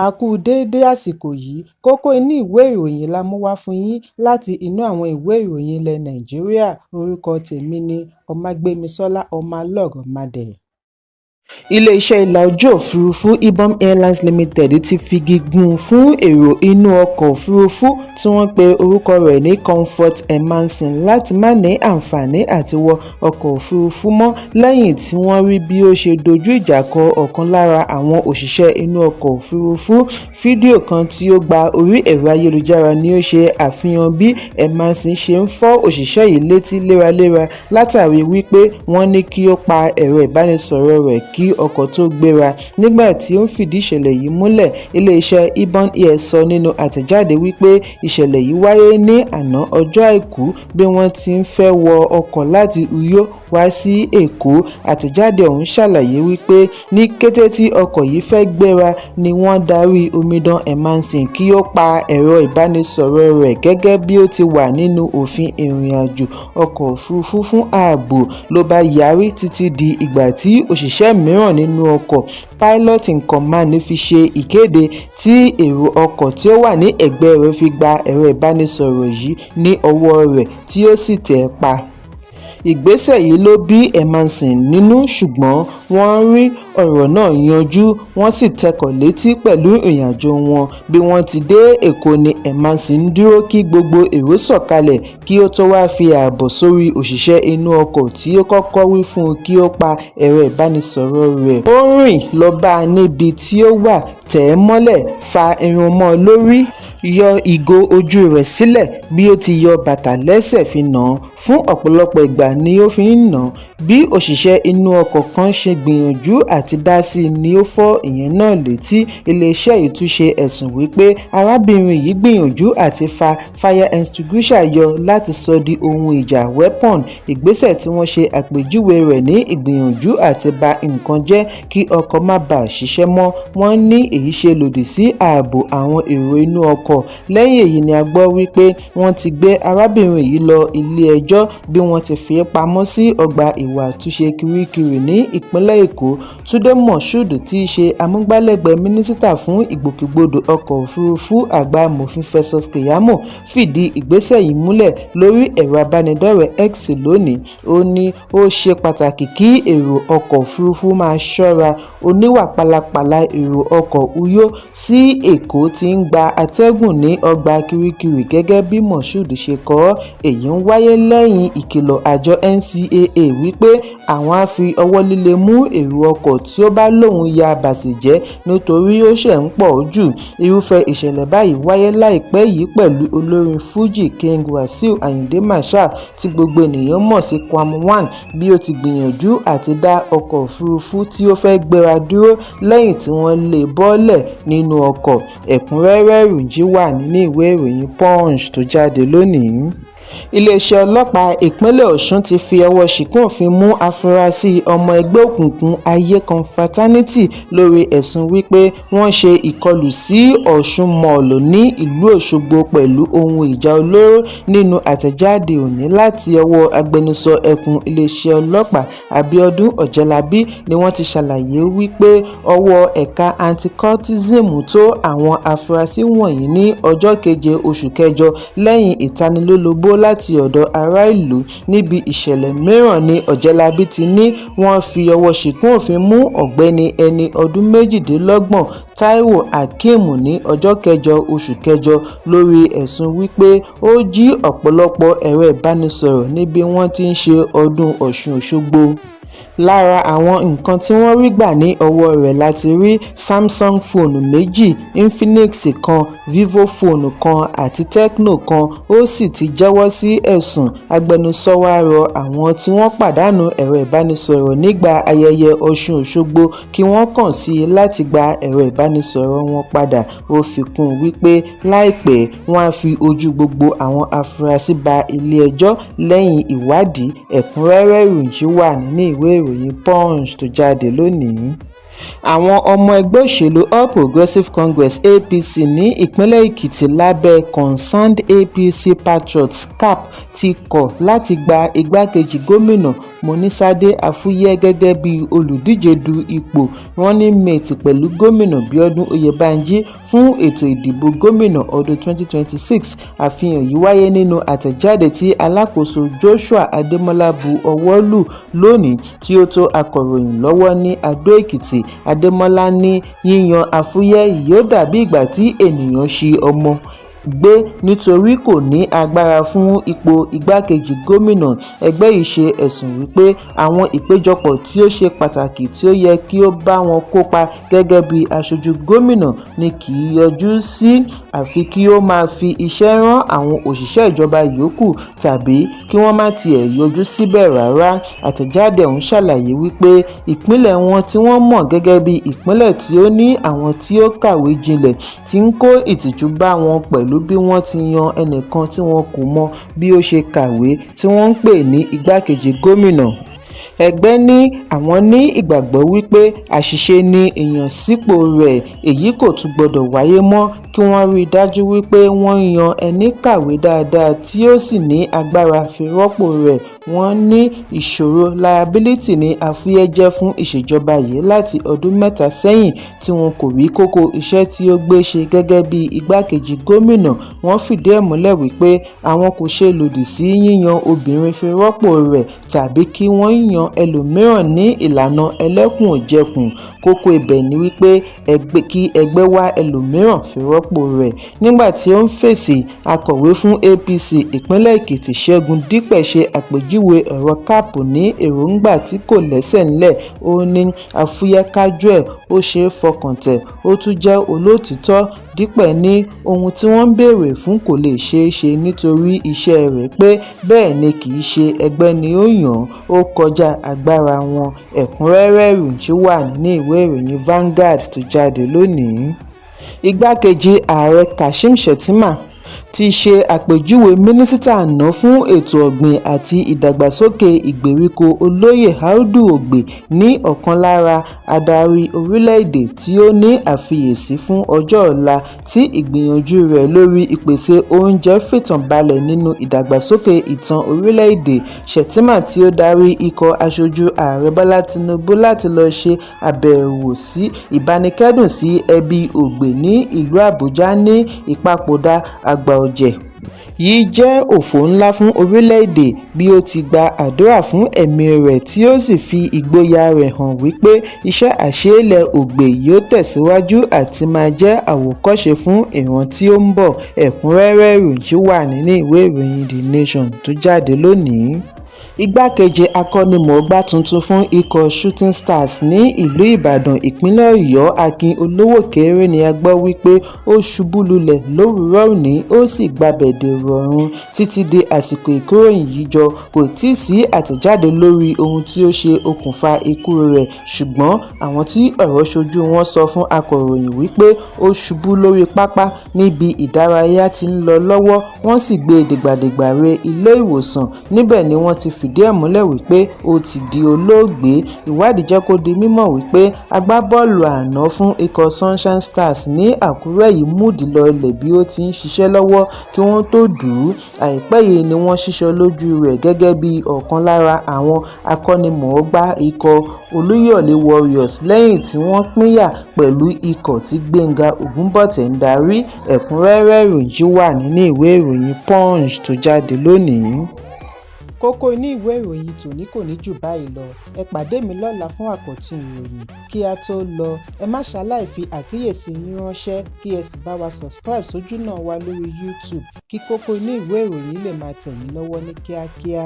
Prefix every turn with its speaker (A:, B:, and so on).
A: A kú déédé àsìkò yìí, kókó inú ìwé ìròyìn la mú wá fún yín láti inú àwọn ìwé ìròyìn ilẹ̀ Nàìjíríà. Orúkọ tèmi ni Ọmágbémisọ́lá Ọmọlọ́rọ̀mádẹ. Ilé-iṣẹ́ ìlà ojú òfurufú Ibom Airlines Limited ti figi gún fún èrò inú ọkọ̀ òfurufú tí wọ́n pe orúkọ rẹ̀ ní Comfort Emansin láti má ní àǹfààní àti wọ ọkọ̀ òfurufú mọ́ lẹ́yìn tí wọ́n rí bí ó ṣe dojú ìjà kọ ọ̀kan lára àwọn òṣìṣẹ́ inú ọkọ̀ òfurufú. Fídíò kan tí ó gba orí ẹ̀rọ ayélujára ni ó ṣe àfihàn bí Emansin ṣe ń fọ́ òṣìṣẹ́ yìí létí léraléra látàrí wípé wọ́n ní kí ó pa ẹ̀rọ ìbánisọ̀rọ̀ rẹ̀ kí ọkọ̀ tó gbéra. Nígbà tí ó ń fìdí ìṣẹ̀lẹ̀ yìí múlẹ̀, ilé-iṣẹ́ Ibom Air sọ nínú àtẹ̀jáde wípé ìṣẹ̀lẹ̀ yìí wáyé ní àná ọjọ́ àìkú bí wọ́n ti ń fẹ́ wọ ọkọ̀ láti Uyo wá sí Èkó. Àtẹ̀jáde ọ̀hún ṣàlàyé wípé ní kété tí ọkọ̀ yìí fẹ́ gbéra ni wọ́n darí omidan Emansin kí ó pa ẹ̀rọ ìbánisọ̀rọ̀ rẹ̀ gẹ́gẹ́ bí ó ti wà nínú òfin ìrìnàjò ọkọ̀ òfurufú fún ààbò. Ló bá yarí títí di ìgbà tí òṣìṣẹ́ mìíràn nínú ọkọ̀, pilot in command, fi ṣe ìkéde tí èrò ọkọ̀ tí ó wà ní ẹ̀gbẹ́ rẹ̀ fi gba ẹ̀rọ ìbánisọ̀rọ̀ yìí ní ọwọ́ rẹ̀ tí ó sì tẹ̀ ẹ́ pa. Ìgbésẹ̀ yìí ló bí Emansin nínú, ṣùgbọ́n wọ́n rí ọ̀rọ̀ náà yanjú, wọ́n sì tẹkọ̀ létí pẹ̀lú ìrìnàjò wọn. Bí wọ́n ti dé Èkó ni Emansin dúró kí gbogbo èrò sọ̀kalẹ̀ kí ó tó wá fi ààbọ̀ sórí òṣìṣẹ́ inú ọkọ̀ tí ó kọ́kọ́ wí fún un kí ó pa ẹ̀rọ ìbánisọ̀rọ̀ rẹ̀. Ó rìn lọ bá a níbi tí ó wà, tẹ̀ ẹ́ mọ́lẹ̀, fa irun mọ́ ọ lórí, yọ ìgò ojú rẹ̀ sílẹ̀, bí ó ti yọ bàtà lẹ́sẹ̀ fi nà án. Fún ọ̀pọ̀lọpọ̀ ìgbà ni ó fi ń nà án. Bí òṣìṣẹ́ inú ọkọ̀ kan ṣe gbìyànjú àti dá sí i ni ó fọ́ ìyẹn náà létí. Iléeṣẹ́ yìí tún ṣe ẹ̀sùn wípé arábìnrin yìí gbìyànjú àti fa fire extinguisher yọ láti sọ di ohun ìjà weapon. Ìgbésẹ̀ tí wọ́n ṣe àpèjúwe rẹ̀ ní ìgbìyànjú àti ba nǹkan jẹ́ kí ọkọ̀ má bàa ṣiṣẹ́ mọ́. Wọ́n ní èyí ṣe lòdì sí ààbò àwọn èrò inú ọkọ̀. Lẹ́yìn èyí ni a gbọ́ wípé wọ́n ti gbé arábìnrin yìí lọ ilé ẹjọ́ bí wọ́n ti fi pamọ́ sí ọgbà ìwà àtúnṣe Kirikiri ní ìpínlẹ̀ Èkó. Túndé Moshood tí í ṣe amúgbálẹ́gbẹ̀ẹ́ mínísítà fún ìgbòkègbodò ọkọ̀ òfurufú àgbà amòfin Festus Keyamo fìdí ìgbésẹ̀ yìí múlẹ̀ lórí ẹ̀rọ abánidọ́rẹ̀ẹ́ X lónìí. Ó ní ó ṣe pàtàkì kí èrò ọkọ̀ òfurufú máa ṣọ́ra. Oníwà pálapàla èrò ọkọ̀ Uyo sí Èkó ti ń gba atẹ́gùn ní ọgbà Kirikiri gẹ́gẹ́ bí Moshood ṣe kọ ọ́. Èyí ń wáyé lẹ́yìn ìkìlọ̀ àjọ NCAA wípé àwọn á fi ọwọ́ líle mú èrò ọkọ̀ tí ó bá lóun ya bàsì jẹ́ nítorí ó ṣẹ̀ ń pọ̀ jù. Irúfẹ́ ìṣẹ̀lẹ̀ báyìí wáyé láìpẹ́ yìí pẹ̀lú olórin Fuji King Wasiu Ayinde Marshal tí gbogbo ènìyàn mọ̀ sí Kwam1 bí ó ti gbìyànjú àti dá ọkọ̀ òfurufú tí ó fẹ́ gbéra dúró lẹ́yìn tí wọ́n lé e bọ́lẹ̀ nínú ọkọ̀. Ẹ̀kúnrẹ́rẹ́ ìròyìn wà nínú ìwé ìròyìn Punch tó jáde lónìí. Iléeṣẹ́ ọlọ́pàá ìpínlẹ̀ Ọ̀ṣun ti fi ọwọ́ ṣìkún òfin mú afurasí ọmọ ẹgbẹ́ òkùnkùn ayé confraternity lórí ẹ̀sùn wípé wọ́n ṣe ìkọlù sí Ọ̀ṣun Mall ní ìlú Òṣogbo pẹ̀lú ohun ìjà olóró. Nínú àtẹ̀jáde òní láti ọwọ́ agbẹnusọ ẹkùn iléeṣẹ́ ọlọ́pàá Abíọ́dún Ọ̀jẹ́lábí ni wọ́n ti ṣàlàyé wípé ọwọ́ ẹ̀ka anti-cultism tó àwọn afurasí wọ̀nyí ní ọjọ́ 7 oṣù kẹjọ lẹ́yìn ìtanilólobó láti ọ̀dọ̀ ará ìlú. Níbi ìṣẹ̀lẹ̀ mìíràn ni Ọ̀jẹ́lábí ti ní wọ́n fi ọwọ́ ṣìkún òfin mú ọ̀gbẹ́ni ẹni ọdún 28 Táíwò Hakeem ní ọjọ́ 8 oṣù kẹjọ lórí ẹ̀sùn wípé ó jí ọ̀pọ̀lọpọ̀ ẹ̀rọ ìbánisọ̀rọ̀ níbi wọ́n ti ń ṣe ọdún Ọ̀ṣun Òṣogbo. Lára àwọn nǹkan tí wọ́n rí gbà ní ọwọ́ rẹ̀ láti rí Samsung fóònù 2, Infinix kan, Vivo fóònù kan àti Tecno kan. Ó sì ti jẹ́wọ́ sí ẹ̀sùn. Agbẹnusọ wa rọ àwọn tí wọ́n pàdánù ẹ̀rọ ìbánisọ̀rọ̀ nígbà ayẹyẹ Ọ̀ṣun Òṣogbo kí wọ́n kàn sí i láti gba ẹ̀rọ ìbánisọ̀rọ̀ wọn padà. Ó fi kún un wípé láìpẹ́ wọ́n á fi ojú gbogbo àwọn afurasí ba ilé ẹjọ́ lẹ́yìn ìwádìí. Ẹ̀kúnrẹ́rẹ́ ìròyìn wà nínú ìwé ìròyìn Punch tó jáde lónìí. Àwọn ọmọ ẹgbẹ́ òṣèlú All Progressives Congress APC ní ìpínlẹ̀ Èkìtì lábẹ́ Concerned APC Patriots CAP ti kọ̀ láti gba igbákejì gómìnà Monísádé Afúyẹ́ gẹ́gẹ́ bí olùdíje du ipò running mate pẹ̀lú gómìnà Bíọ́dún Oyèbánjí fún ètò ìdìbò gómìnà ọdún 2026. Àfihàn yìí wáyé nínú àtẹ̀jáde tí alákòóso Joshua Adémọ́lá bu ọwọ́ lù lónìí tí ó tó akọ̀ròyìn lọ́wọ́ ní Adó-Èkìtì. Adémọ́lá ní yíyan Afúyẹ́ yóò dàbí ìgbà tí ènìyàn ṣi ọmọ gbé nítorí kò ní agbára fún ipò igbákejì gómìnà. Ẹgbẹ́ yìí ṣe ẹ̀sùn wípé àwọn ìpéjọpọ̀ tí ó ṣe pàtàkì tí ó yẹ kí ó bá wọn kópa gẹ́gẹ́ bí aṣojú gómìnà ni kì í yọjú sí, àfi kí ó máa fi iṣẹ́ rán àwọn òṣìṣẹ́ ìjọba yòókù tàbí kí wọ́n má tiẹ̀ yọjú síbẹ̀ rárá. Àtẹ̀jáde ọ̀hún ṣàlàyé wípé ìpínlẹ̀ wọn tí wọ́n mọ̀ gẹ́gẹ́ bí ìpínlẹ̀ tí ó ní àwọn tí ó kàwé jinlẹ̀ ti ń kó ìtìjú bá wọn pẹ̀lú bí wọ́n ti yan ẹnìkan tí wọn kò mọ bí ó ṣe kàwé tí wọ́n ń pè ní igbákejì gómìnà. Ẹgbẹ́ ní àwọn ní ìgbàgbọ́ wípé àṣìṣe ni ìyànsípò rẹ̀, èyí kò tún gbọdọ̀ wáyé mọ́, kí wọ́n rí i dájú wípé wọ́n yan ẹni kàwé dáadáa tí ó sì ní agbára fi rọ́pò rẹ̀. Wọ́n ní ìṣòro liability ní Afúyẹ́ jẹ́ fún ìṣèjọba yìí láti ọdún mẹ́ta sẹ́yìn tí wọn kò rí kókó iṣẹ́ tí ó gbé ṣe gẹ́gẹ́ bí igbákejì gómìnà. Wọ́n fìdí ẹ̀ múlẹ̀ wípé àwọn kò ṣe lòdì sí yíyan obìnrin fi rọ́pò rẹ̀ tàbí kí wọ́n yan ẹlòmíràn ní ìlànà ẹlẹ́kùn-ò-jẹkùn. Kókó ibẹ̀ ni wípé kí ẹgbẹ́ wá ẹlòmíràn fi rọ́pò rẹ̀. Nígbà tí ó ń fèsì, akọ̀wé fún APC ìpínlẹ̀ Èkìtì Ṣẹ́gun Dípẹ̀ ṣe àpèjúwe ọ̀rọ̀ CAP ní èròǹgbà tí kò lẹ́sẹ̀ ńlẹ̀. Ó ní Afúyẹ́ kájú ẹ̀, ó ṣe é fọkàn tẹ̀, ó tún jẹ́ olóòtítọ́. Dípẹ̀ ní ohun tí wọ́n ń béèrè fún kò lè ṣeé ṣe nítorí iṣẹ́ rẹ̀ pé bẹ́ẹ̀ ni kì í ṣe ẹgbẹ́ ni ó yàn án, ó kọjá agbára wọn. Ẹ̀kúnrẹ́rẹ́ ìròyìn wà nínú ìwé ìròyìn Vanguard tó jáde lónìí. Igbákejì ààrẹ Kashim Shettima ti ṣe àpèjúwe mínísítà àná fún ètò ọ̀gbìn àti ìdàgbàsókè ìgbèríko Olóyè Audu Ogbe ní ọ̀kan lára adarí orílẹ̀-èdè tí ó ní àfiyèsí fún ọjọ́ ọ̀la tí ìgbìyànjú rẹ̀ lórí ìpèsè oúnjẹ fìtàn balẹ̀ nínú ìdàgbàsókè ìtàn orílẹ̀-èdè. Shettima tí ó darí ikọ̀ aṣojú ààrẹ Bọ́lá Tinubu láti lọ ṣe àbẹ̀wò sí ìbánikẹ́dùn sí ẹbí Ogbe ní ìlú Àbújá ní ìpapòdà àgbà ọ̀jẹ̀ yìí jẹ́ òfò ńlá fún orílẹ̀-èdè, bí ó ti gba àdúrà fún ẹ̀mí rẹ̀ tí ó sì fi ìgboyà rẹ̀ hàn wípé iṣẹ́ àṣeélẹ̀ Ogbe yóò tẹ̀síwájú àti máa jẹ́ àwòkọ́ṣe fún ìran tí ó ń bọ̀. Ẹ̀kúnrẹ́rẹ́ ìròyìn wà nínú ìwé ìròyìn The Nation tó jáde lónìí. Igbákejì akọ́nimọ̀ọ́gbá tuntun fún ikọ̀ Shooting Stars ní ìlú Ìbàdàn ìpínlẹ̀ Ọ̀yọ́ Akin Olówókéré ni a gbọ́ wípé ó ṣubú lulẹ̀ lówùúrọ̀ òní ó sì gbabẹ̀ dèrò ọ̀run. Títí di àsìkò ìkóròyìn yìí jọ kò tíì sí àtẹ̀jáde lórí ohun tí ó ṣe okùnfà ikú rẹ̀, ṣùgbọ́n àwọn tí ọ̀rọ̀ ṣojú wọn sọ fún akọ̀ròyìn wípé ó ṣubú lórí pápá níbi ìdárayá tí ń lọ lọ́wọ́, wọ́n sì gbé dìgbàdìgbà re ilé ìwòsàn. Níbẹ̀ ni wọ́n ti fìdí ẹ̀ múlẹ̀ wípé ó ti di olóògbé. Ìwádìí jẹ́ kó di mímọ̀ wípé agbábọ́ọ̀lù àná fún ikọ̀ Sunshine Stars ní Àkúrẹ́ yìí múdì lọlẹ̀ bí ó ti ń ṣiṣẹ́ lọ́wọ́ kí wọ́n tó dù ú. Àìpẹ́ yìí ni wọ́n ṣíṣọ lójú rẹ̀ gẹ́gẹ́ bí ọ̀kan lára àwọn akọ́nimọ̀ọ́gbá ikọ̀ Olúyọ̀lé Warriors lẹ́yìn tí wọ́n pínyà pẹ̀lú ikọ̀ tí Gbénga Ògúnbọ̀tẹ̀ ń darí. Ẹ̀kúnrẹ́rẹ́ ìròyìn wà nínú ìwé ìròyìn Punch tó jáde lónìí. Kókó inú ìwé ìròyìn tòní kò ní jù báyìí lọ. Ẹ pàdé mi lọ́la fún àkọ́tún ìròyìn. Kí a tó lọ, ẹ má ṣaláì fi àkíyèsí yín ránṣẹ́ kí ẹ sì bá wa subscribe sójú náà wa lórí YouTube kí kókó inú ìwé ìròyìn lè máa tẹ̀ yín lọ́wọ́ ní kíákíá.